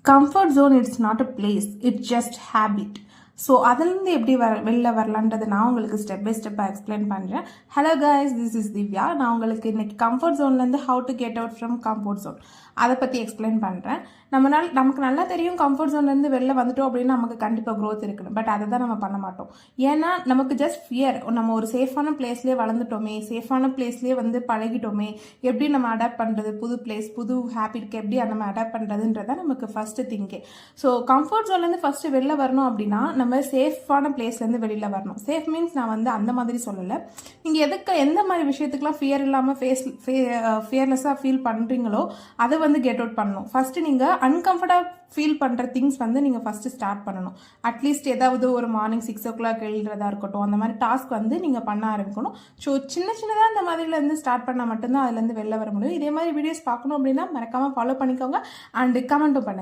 Comfort zone it's not a place, it's just habit. So அதுலேருந்து எப்படி வெளில வரலான்றது நான் உங்களுக்கு ஸ்டெப் பை ஸ்டெப்பாக எக்ஸ்பிளைன் பண்ணுறேன். Hello guys, this is Divya. நான் உங்களுக்கு இன்னைக்கு கம்ஃபர்ட் ஜோன்லேருந்து how to get out from comfort zone அதை பற்றி எக்ஸ்பிளைன் பண்ணுறேன். நமக்கு நல்லா தெரியும் கம்ஃபர்ட் ஜோன்லேருந்து வெளில வந்துட்டோம் அப்படின்னு நமக்கு கண்டிப்பாக க்ரோத் இருக்குன்னு. பட் அதை தான் நம்ம பண்ண மாட்டோம். ஏன்னா நமக்கு ஜஸ்ட் ஃபியர். நம்ம ஒரு சேஃபான பிளேஸ்லேயே வளர்ந்துட்டோமே, சேஃபான பிளேஸ்லேயே வந்து பழகிட்டோமே, எப்படி நம்ம அடாப்ட் பண்ணுறது, புது பிளேஸ் புது ஹேபிட்க்கு எப்படி நம்ம அடாப்ட் பண்ணுறதுன்றதான் நமக்கு ஃபஸ்ட்டு திங்கே. ஸோ கம்ஃபர்ட் ஜோன்லேருந்து ஃபஸ்ட்டு வெளில வரணும் அப்படின்னா நம்ம சேஃபான பிளேஸ்லேருந்து வெளியில் வரணும். சேஃப் மீன்ஸ் நான் வந்து அந்த மாதிரி சொல்லலை. நீங்கள் எந்த மாதிரி விஷயத்துக்குலாம் ஃபியர் இல்லாமல் ஃபியர்லெஸ்ஸாக ஃபீல் பண்ணுறீங்களோ அதை வந்து கெட் அவுட் பண்ணணும். ஃபஸ்ட்டு நீங்கள் அன்கம்ஃபர்டபுள் ஃபீல் பண்ணுற திங்ஸ் வந்து நீங்கள் ஃபஸ்ட்டு ஸ்டார்ட் பண்ணணும். அட்லீஸ்ட் ஏதாவது ஒரு மார்னிங் 6 o'clock எழுதுறதா இருக்கட்டும், அந்த மாதிரி டாஸ்க் வந்து நீங்கள் பண்ண ஆரம்பிக்கணும். ஸோ சின்னதாக இந்த மாதிரிலேருந்து ஸ்டார்ட் பண்ணால் மட்டும்தான் அதுலேருந்து வெளில வர முடியும். இதே மாதிரி வீடியோஸ் பார்க்கணும் அப்படின்னா மறக்காமல் ஃபாலோ பண்ணிக்கோங்க அண்ட் கமெண்ட்டும் பண்ணுங்கள்.